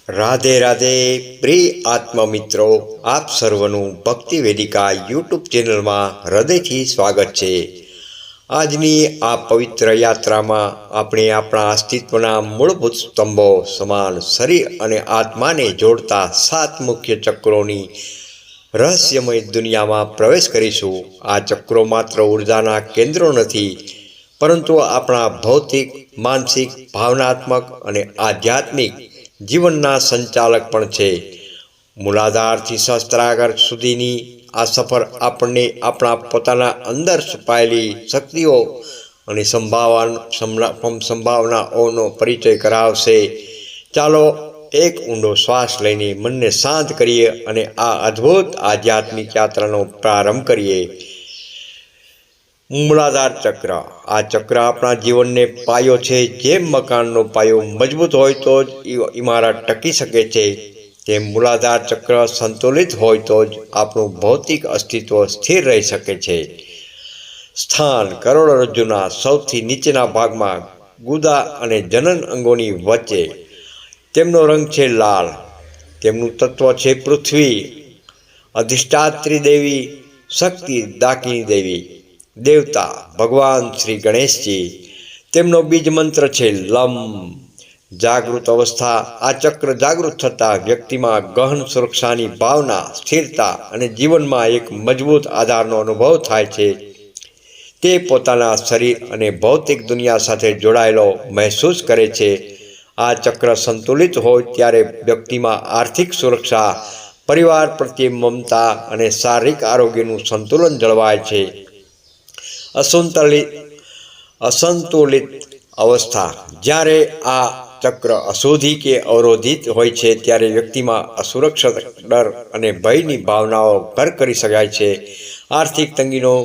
રાધે રાધે પ્રિય આત્મમિત્રો, આપ સર્વનું ભક્તિ વેદિકા યુટ્યુબ ચેનલમાં હૃદયથી સ્વાગત છે. આજની આ પવિત્ર યાત્રામાં આપણે આપણા અસ્તિત્વના મૂળભૂત સ્તંભો સમાન શરીર અને આત્માને જોડતા 7 મુખ્ય ચક્રોની રહસ્યમય દુનિયામાં પ્રવેશ કરીશું. આ ચક્રો માત્ર ઉર્જાના કેન્દ્રો નથી, પરંતુ આપણા ભૌતિક, માનસિક, ભાવનાત્મક અને આધ્યાત્મિક જીવનના સંચાલક પણ છે. મૂલાધારથી સહસ્ત્રાગાર સુધીની આ સફર આપણને આપણા પોતાના અંદર છુપાયેલી શક્તિઓ અને સંભાવનાઓનો પરિચય કરાવશે. ચાલો એક ઊંડો શ્વાસ લઈને મનને શાંત કરીએ અને આ અદ્ભુત આધ્યાત્મિક યાત્રાનો પ્રારંભ કરીએ. મૂલાધાર ચક્ર. આ ચક્ર આપણા જીવનને પાયો છે. જેમ મકાનનો પાયો મજબૂત હોય તો જ ઇમારત ટકી શકે છે, તેમ મૂલાધાર ચક્ર સંતુલિત હોય તો જ આપણું ભૌતિક અસ્તિત્વ સ્થિર રહી શકે છે. સ્થાન: કરોડરજ્જુના સૌથી નીચેના ભાગમાં, ગુદા અને જનન અંગોની વચ્ચે. તેમનો રંગ છે લાલ. તેમનું તત્વ છે પૃથ્વી. અધિષ્ઠાત્રી દેવી: શક્તિ દાકિની દેવી. દેવતા: ભગવાન શ્રી ગણેશજી. તેમનો બીજ મંત્ર છે લમ. જાગૃત અવસ્થા: આ ચક્ર જાગૃત થતાં વ્યક્તિમાં ગહન સુરક્ષાની ભાવના, સ્થિરતા અને જીવનમાં એક મજબૂત આધારનો અનુભવ થાય છે. તે પોતાના શરીર અને ભૌતિક દુનિયા સાથે જોડાયેલો મહેસૂસ કરે છે. આ ચક્ર સંતુલિત હોય ત્યારે વ્યક્તિમાં આર્થિક સુરક્ષા, પરિવાર પ્રત્યે મમતા અને શારીરિક આરોગ્યનું સંતુલન જળવાય છે. અસંતુલિત અવસ્થા: જ્યારે આ ચક્ર અશુદ્ધિ કે અવરોધિત હોય છે ત્યારે વ્યક્તિમાં અસુરક્ષિત, ડર અને ભયની ભાવનાઓ ઘર કરી શકાય છે. આર્થિક તંગીનો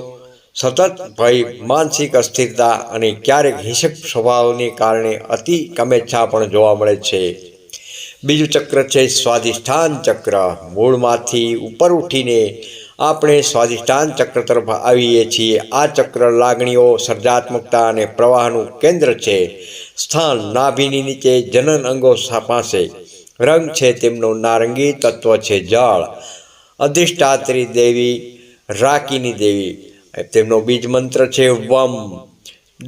સતત ભય, માનસિક અસ્થિરતા અને ક્યારેક હિંસક સ્વભાવને કારણે અતિ કામેચ્છા પણ જોવા મળે છે. બીજું ચક્ર છે સ્વાધિષ્ઠાન ચક્ર. મૂળમાંથી ઉપર ઉઠીને આપણે સ્વાધિષ્ઠાન ચક્ર તરફ આવીએ છીએ. આ ચક્ર લાગણીઓ, સર્જનાત્મકતા અને પ્રવાહનું કેન્દ્ર છે. સ્થાન: નાભિની નીચે, જનન અંગો પાસે. રંગ છે તેમનો નારંગી. તત્વ છે જળ. અધિષ્ઠાત્રી દેવી: રાકિની દેવી. તેમનો બીજ મંત્ર છે વમ.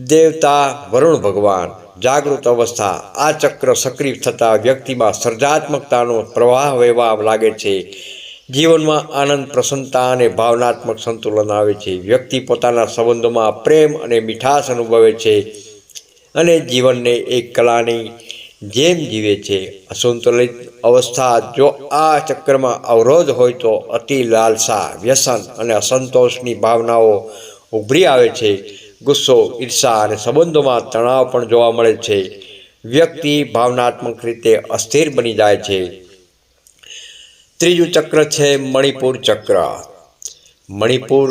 દેવતા: વરુણ ભગવાન. જાગૃત અવસ્થા: આ ચક્ર સક્રિય થતાં વ્યક્તિમાં સર્જનાત્મકતાનો પ્રવાહ વહેવા લાગે છે. જીવનમાં આનંદ, પ્રસન્નતા અને ભાવનાત્મક સંતુલન આવે છે. વ્યક્તિ પોતાના સંબંધોમાં પ્રેમ અને મીઠાશ અનુભવે છે અને જીવનને એક કલાની જેમ જીવે છે. અસંતુલિત અવસ્થા: જો આ ચક્રમાં અવરોધ હોય તો અતિ લાલસા, વ્યસન અને અસંતોષની ભાવનાઓ ઉભરી આવે છે. ગુસ્સો, ઈર્ષા અને સંબંધોમાં તણાવ પણ જોવા મળે છે. વ્યક્તિ ભાવનાત્મક રીતે અસ્થિર બની જાય છે. ત્રીજું ચક્ર છે મણિપુર ચક્ર. મણિપુર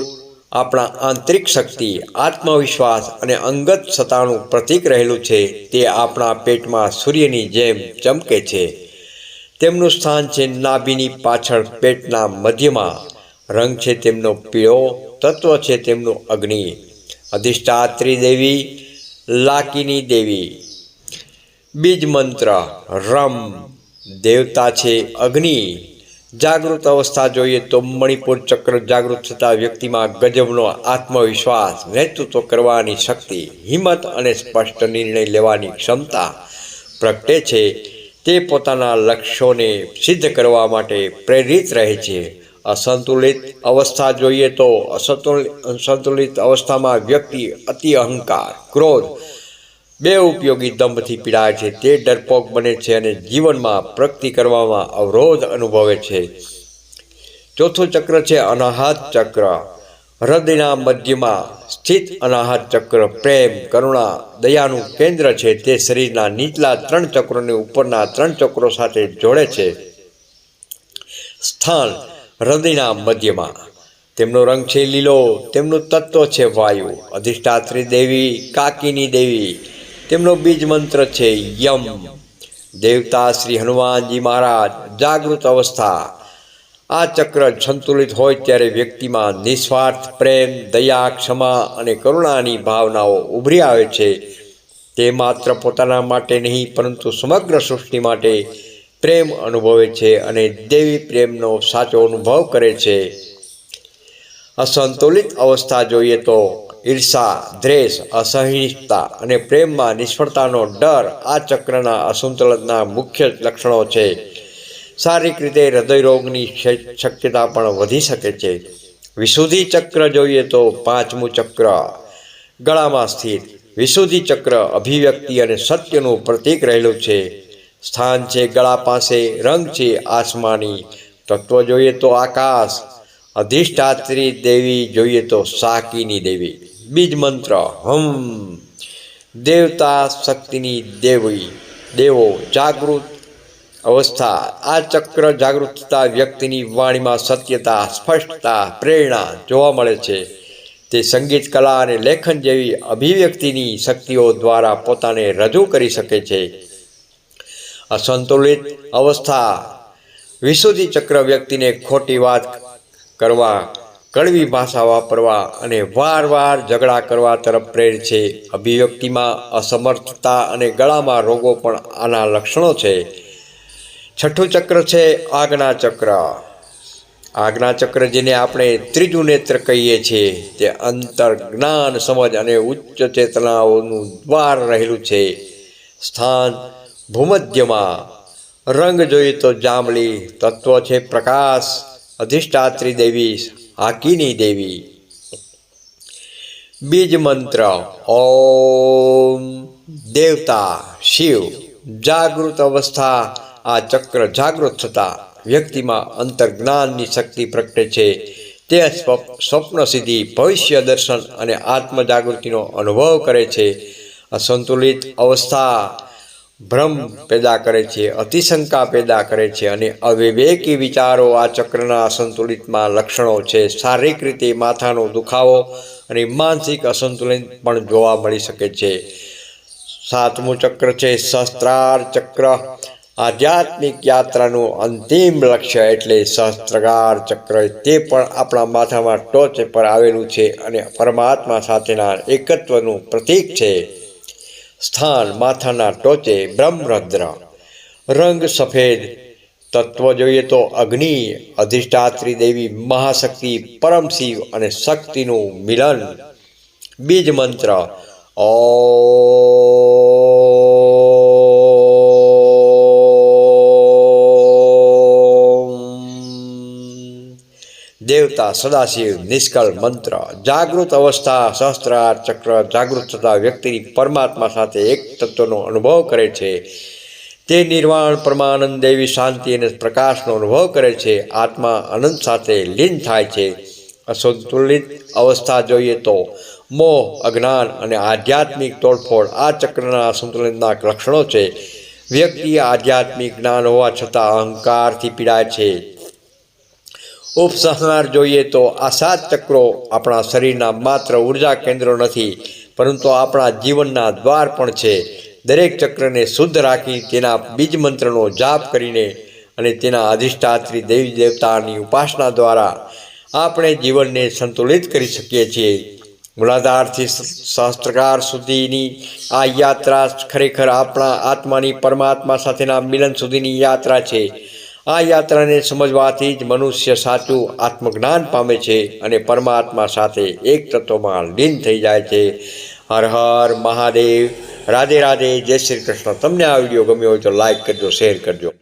આપણા આંતરિક શક્તિ, આત્મવિશ્વાસ અને અંગત સત્તાનું પ્રતીક રહેલું છે. તે આપણા પેટમાં સૂર્યની જેમ ચમકે છે. તેમનું સ્થાન છે નાભિની પાછળ, પેટના મધ્યમાં. રંગ છે તેમનો પીળો. તત્વ છે તેમનું અગ્નિ. અધિષ્ઠાત્રી દેવી: લાકિની દેવી. બીજ મંત્ર રમ. દેવતા છે અગ્નિ. જાગૃત અવસ્થા જોઈએ તો મણિપુર ચક્ર જાગૃત થતાં વ્યક્તિમાં ગજબનો આત્મવિશ્વાસ, નેતૃત્વ કરવાની શક્તિ, હિંમત અને સ્પષ્ટ નિર્ણય લેવાની ક્ષમતા પ્રગટે છે. તે પોતાના લક્ષ્યોને સિદ્ધ કરવા માટે પ્રેરિત રહે છે. અસંતુલિત અવસ્થા જોઈએ તો અસંતુલિત અવસ્થામાં વ્યક્તિ અતિ અહંકાર, ક્રોધ, બે ઉપયોગી દંભથી પીડાય છે. તે ડરપોક બને છે અને જીવનમાં પ્રગતિ કરવામાં અવરોધ અનુભવે છે. ચોથું ચક્ર છે અનાહત ચક્ર. હૃદયના મધ્યમાં સ્થિત અનાહત ચક્ર પ્રેમ, કરુણા, દયાનું કેન્દ્ર છે. તે શરીરના નીચલા 3 ચક્રોને ઉપરના 3 ચક્રો સાથે જોડે છે. સ્થાન: હૃદયના મધ્યમાં. તેમનો રંગ છે લીલો. તેમનું તત્વ છે વાયુ. અધિષ્ઠાત્રી દેવી: કાકિની દેવી. તેમનો બીજ મંત્ર છે યમ. દેવતા: શ્રી હનુમાનજી મહારાજ. જાગૃત અવસ્થા: આ ચક્ર સંતુલિત હોય ત્યારે વ્યક્તિમાં નિસ્વાર્થ પ્રેમ, દયા, ક્ષમા અને કરુણાની ભાવનાઓ ઉભરી આવે છે. તે માત્ર પોતાના માટે નહીં પરંતુ સમગ્ર સૃષ્ટિ માટે પ્રેમ અનુભવે છે અને દૈવી પ્રેમનો સાચો અનુભવ કરે છે. અસંતુલિત અવસ્થા જોઈએ તો ઈર્ષા, દ્વેષ, અસહિષ્ણુતા અને પ્રેમમાં નિષ્ફળતાનો ડર આ ચક્રના અસંતુલનના મુખ્ય લક્ષણો છે. શારીરિક રીતે હૃદયરોગની શક્યતા પણ વધી શકે છે. વિશુદ્ધિ ચક્ર જોઈએ તો પાંચમું ચક્ર ગળામાં સ્થિત. વિશુદ્ધિ ચક્ર અભિવ્યક્તિ અને સત્યનું પ્રતીક રહેલું છે. સ્થાન છે ગળા પાસે. રંગ છે આસમાની. તત્વ જોઈએ તો આકાશ. અધિષ્ઠાત્રી દેવી જોઈએ તો શાકીની દેવી. બીજ મંત્ર હમ. દેવતા શક્તિની દેવી. દેવો જાગૃત અવસ્થા. આ ચક્ર જાગૃત થતા વ્યક્તિની વાણીમાં સત્યતા, સ્પષ્ટતા, પ્રેરણા જોવા મળે છે. તે સંગીત, કલા અને લેખન જેવી અભિવ્યક્તિની શક્તિઓ દ્વારા પોતાને રજૂ કરી શકે છે. અસંતુલિત અવસ્થા. વિશુદ્ધિ ચક્ર વ્યક્તિને ખોટી વાત કરવા, કડવી ભાષા વાપરવા અને વારવાર ઝઘડા કરવા તરફ પ્રેરે છે. અભિવ્યક્તિમાં અસમર્થતા અને ગળામાં રોગો પણ આના લક્ષણો છે. છઠ્ઠું ચક્ર છે આજ્ઞા ચક્ર. આજ્ઞા ચક્ર જેને આપણે ત્રીજું નેત્ર કહીએ છીએ, તે અંતર, જ્ઞાન, સમજ અને ઉચ્ચ ચેતનાઓનું દ્વાર રહેલું છે. સ્થાન ભૂમધ્યમાં. રંગ જોઈએ તો જાંબલી. તત્વ છે પ્રકાશ. અધિષ્ઠાત્રી દેવી શાકીની દેવી. બીજ મંત્ર ઓમ. દેવતા શિવ. જાગૃત અવસ્થા. આ ચક્ર જાગૃત થતા વ્યક્તિમાં અંતર્જ્ઞાનની શક્તિ પ્રગટે છે. તે સ્વપ્ન સિદ્ધિ, ભવિષ્ય દર્શન અને આત્મજાગૃતિનો અનુભવ કરે છે. અસંતુલિત અવસ્થા ભ્રમ પેદા કરે છે, અતિશંકા પેદા કરે છે અને અવિવેકી વિચારો આ ચક્રના અસંતુલિતમાં લક્ષણો છે. શારીરિક રીતે માથાનો દુખાવો અને માનસિક અસંતુલન પણ જોવા મળી શકે છે. સાતમું ચક્ર છે સહસ્ત્રાર ચક્ર. આધ્યાત્મિક યાત્રાનું અંતિમ લક્ષ્ય એટલે સહસ્ત્રાર ચક્ર. તે પણ આપણા માથામાં ટોચ પર આવેલું છે અને પરમાત્મા સાથેના એકત્વનું પ્રતીક છે. સ્થાન માથાના ટોચે બ્રહ્મરંધ્ર. રંગ સફેદ. તત્વ જોઈએ તો અગ્નિ. અધિષ્ઠાત્રી દેવી મહાશક્તિ, પરમ શિવ અને શક્તિનું મિલન. બીજ મંત્ર દેવતા સદાશિવ નિષ્કળ મંત્ર. જાગૃત અવસ્થા. સહસ્ત્રાર ચક્ર જાગૃત થતા વ્યક્તિની પરમાત્મા સાથે એક તત્વનો અનુભવ કરે છે. તે નિર્વાણ, પરમાનંદ, દેવી શાંતિ અને પ્રકાશનો અનુભવ કરે છે. આત્મા અનંત સાથે લીન થાય છે. અસંતુલિત અવસ્થા જોઈએ તો મોહ, અજ્ઞાન અને આધ્યાત્મિક તોડફોડ આ ચક્રના અસંતુલનના લક્ષણો છે. વ્યક્તિ આધ્યાત્મિક જ્ઞાન હોવા છતાં અહંકારથી પીડાય છે. ઉપસંહાર જોઈએ તો આ સાત ચક્રો આપણા શરીરના માત્ર ઉર્જા કેન્દ્રો નથી, પરંતુ આપણા જીવનના દ્વાર પણ છે. દરેક ચક્રને શુદ્ધ રાખી તેના બીજ મંત્રનો જાપ કરીને અને તેના અધિષ્ઠાત્રી દેવી દેવતાની ઉપાસના દ્વારા આપણે જીવનને સંતુલિત કરી શકીએ છીએ. મૂલાધારથી સહસ્ત્રાર સુધીની આ યાત્રા ખરેખર આપણા આત્માની પરમાત્મા સાથેના મિલન સુધીની યાત્રા છે. આ યાત્રાને સમજવાથી જ મનુષ્ય સાચું આત્મજ્ઞાન પામે છે અને પરમાત્મા સાથે એક તત્વમાં લીન થઈ જાય છે. હર હર મહાદેવ. રાધે રાધે. જય શ્રી કૃષ્ણ. તમને આ વિડીયો ગમ્યો હોય તો લાઈક કરજો, શેર કરજો.